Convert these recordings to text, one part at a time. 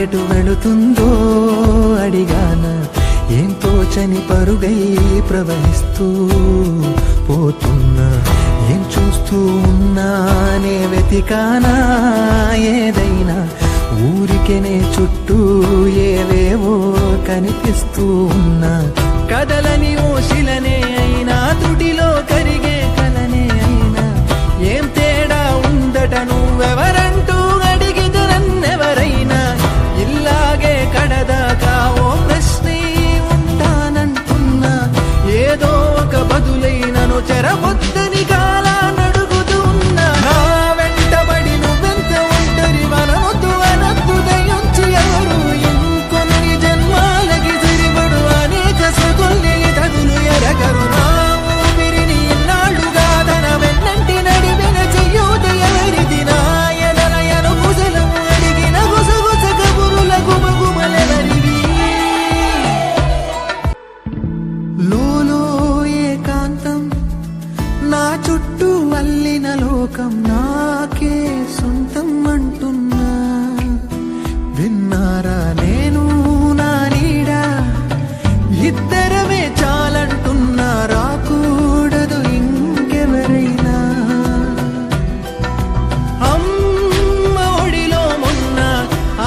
ఎటు వెళుతుందో అడిగాన, ఏం తోచని పరుగై ప్రవహిస్తూ పోతున్నా. ఏం చూస్తూ ఉన్నానే వెతికానా ఏదైనా, ఊరికెనే చుట్టూ ఏవేవో కనిపిస్తూ ఉన్నా. కదలని ఓశిలనే అయినా, తుడిలో కరిగే కలనే అయినా, ఏం తేడా ఉందట నువ్వెవరంటూ అడిగితే నన్నెవరైనా. ఇల్లాగే కడదాకా ఓ ప్రశ్నే ఉంటానంటున్నా, ఏదో ఒక బదులైనను చెరబొద్దని కాలానడుగుతూ ఉన్నా. నా వెంటబడి నువ్వెంత ఒంటరి వనవద్దు అనద్దు దయించి ఎవరు, ఇంకొన్ని జన్మాలకి సరిపడు అనేక స్మృతుల్ని తగులు ఎరగరు. నా ఊపిరిని ఇన్నాళ్ళుగా తన వెన్నంటి నడిపిన చెయ్యూత ఎవరిది, నా ఎదలయను కుశలం అడిగిన గుసగుస కబురుల గుమగుమలెవరివి. లోలో ఏకాంతం, నా చుట్టూ అల్లిన లోకం నాకే సొంతం అంటున్నా. విన్నారా నేను నా నీడ, ఇద్దరమే చాలంటున్నా, రాకూడదు ఇంకెవరైనా. అమ్మ ఒడిలో మొన్న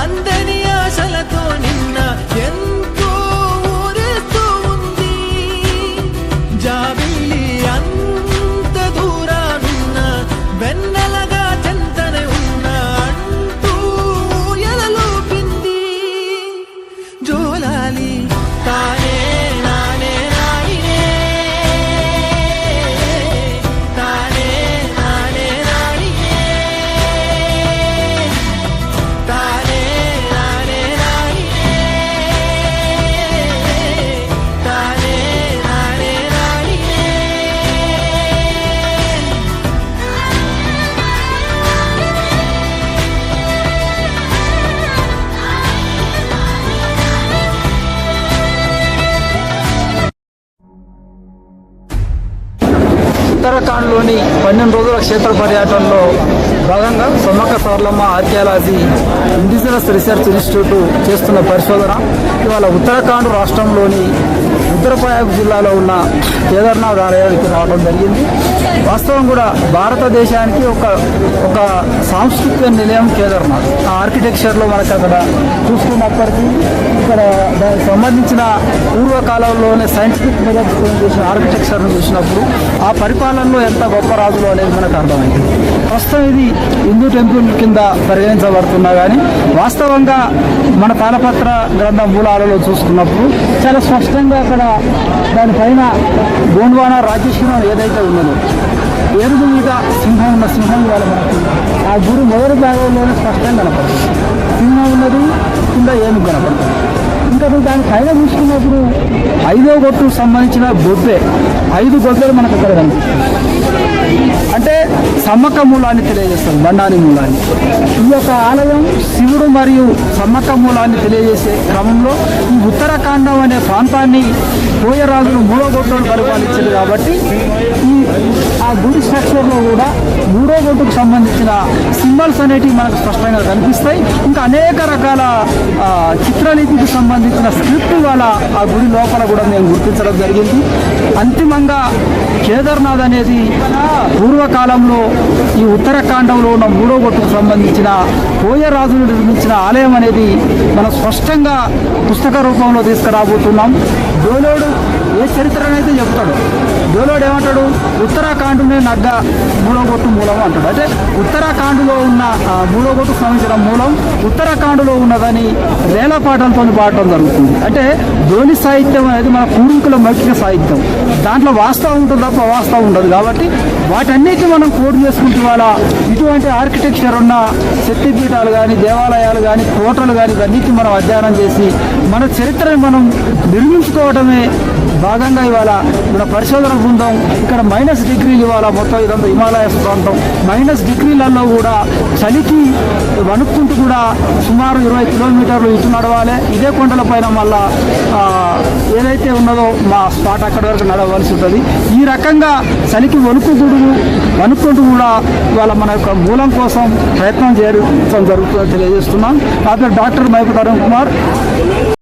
అందని ఆశలతో నిన్న, ఎంతో ఊరేస్తూ ఉంది జాబిల్లి. అంత దూరానున్న వెన్నెలగా చెంతనే ఉన్నా అంటూ ఎలలోపింది జోలాలి. తానే నానే నాయనే, తానే నానే నాయనే, తానే నానే నాయనే, తానే నానే నాయనే. ఉత్తరాఖండ్లోని 12 రోజుల క్షేత్ర పర్యటనలో భాగంగా Sammakka Saralamma archaeology indigenous research institute చేస్తున్న పరిశోధన ఇవాళ ఉత్తరాఖండ్ రాష్ట్రంలోని ఉత్తరప్రదేశ్ జిల్లాలో ఉన్న కేదార్నాథ్ ఆలయానికి రావడం జరిగింది. వాస్తవం కూడా భారతదేశానికి ఒక సాంస్కృతిక నిలయం కేదార్నాథ్. ఆ ఆర్కిటెక్చర్లో మనకు అక్కడ చూసుకున్నప్పటికీ ఇక్కడ దానికి సంబంధించిన పూర్వకాలంలోనే సైంటిఫిక్ మెథడ్స్ చేసిన ఆర్కిటెక్చర్ను చూసినప్పుడు ఆ పరిపాలనలో ఎంత గొప్ప రాజులు అనేది మనకు అర్థమైంది. ప్రస్తుతం ఇది హిందూ టెంపుల్ కింద పరిగణించబడుతున్నా కానీ వాస్తవంగా మన తాళపత్ర గ్రంథ మూలాలలో చూసుకున్నప్పుడు చాలా స్పష్టంగా అక్కడ దానిపైన గోండ్వానా రాజేశ్వరం ఏదైతే ఉన్నదో ఏనుగు మీద సింహం ఉన్న సింహం ఇవాళ మనకి ఆ గుడి మొదటి భాగంలోనే స్పష్టంగా కనపడుతుంది. సింహం ఉన్నది, కింద ఏనుగు కనపడుతుంది. ఇంకా దాని పైన చూసుకున్నప్పుడు 5వ గొట్టుకు సంబంధించిన బొబ్బే 5 గొబ్బెలు మనకు అక్కడ కనిపిస్తుంది. అంటే సమ్మక్క మూలాన్ని తెలియజేస్తుంది, బండాని మూలాన్ని. ఈ యొక్క ఆలయం శివుడు మరియు సమ్మక్క మూలాన్ని తెలియజేసే క్రమంలో ఈ ఉత్తరాఖండం అనే ప్రాంతాన్ని కోయరాజులు 3వ గొట్టును పరిపాలించారు కాబట్టి ఆ గుడి స్ట్రక్చర్లో కూడా 3వ గొట్టుకు సంబంధించిన సింబల్స్ అనేటివి మనకు స్పష్టంగా కనిపిస్తాయి. ఇంకా అనేక రకాల చిత్రలీతికి సంబంధించిన స్క్రిప్ట్ వాళ్ళ ఆ గుడి లోపల కూడా మేము గుర్తించడం జరిగింది. అంతిమంగా కేదార్నాథ్ అనేది పూర్వకాలంలో ఈ ఉత్తరాఖండంలో ఉన్న 3వ గొట్టుకు సంబంధించిన కోయరాజులు నిర్మించిన ఆలయం అనేది మనం స్పష్టంగా పుస్తక రూపంలో తీసుకురాబోతున్నాం. డోలోడు ఏ చరిత్రనైతే చెప్తాడు, డోలోడు ఏమంటాడు, ఉత్తరాఖండ్నే నగ్గ 3వ గొట్టు మూలం అంటాడు. అంటే ఉత్తరాఖండ్లో ఉన్న 3వ గొట్టుకు సంబంధించిన మూలం ఉత్తరాఖండ్లో ఉన్నదని వేలపాటలతో పాడటం జరుగుతుంది. అంటే ధోని సాహిత్యం అనేది మన పూర్వీకుల మౌఖిక సాహిత్యం. దాంట్లో వాస్తవం ఉంటుంది తప్ప అవాస్తవం ఉండదు. కాబట్టి వాటన్నిటిని మనం కోడ్ చేసుకుంటూ వాళ్ళ ఇటువంటి ఆర్కిటెక్చర్ ఉన్న శక్తిపీఠాలు కానీ, దేవాలయాలు కానీ, కోటలు కానీ ఇవన్నిటిని మనం అధ్యయనం చేసి మన చరిత్రను మనం నిర్మించుకోవడమే భాగంగా ఇవాళ మన పరిశోధన బృందం ఇక్కడ మైనస్ డిగ్రీలు ఇవాళ మొత్తం ఇదంతా హిమాలయస్ ప్రాంతం మైనస్ డిగ్రీలలో కూడా చలికి వణుక్కుంటూ కూడా సుమారు 20 కిలోమీటర్లు ఇటు నడవాలి. ఇదే కొండల పైన మళ్ళా ఏదైతే ఉన్నదో మా స్పాట్ అక్కడి వరకు నడవలసి ఉంటుంది. ఈ రకంగా చలికి వణుక్కుంటూ కూడా ఇవాళ మన యొక్క మూలం కోసం ప్రయత్నం చేయడం జరుగుతుందని తెలియజేస్తున్నాం. నా పేరు డాక్టర్ మైపు తరుణ్ కుమార్.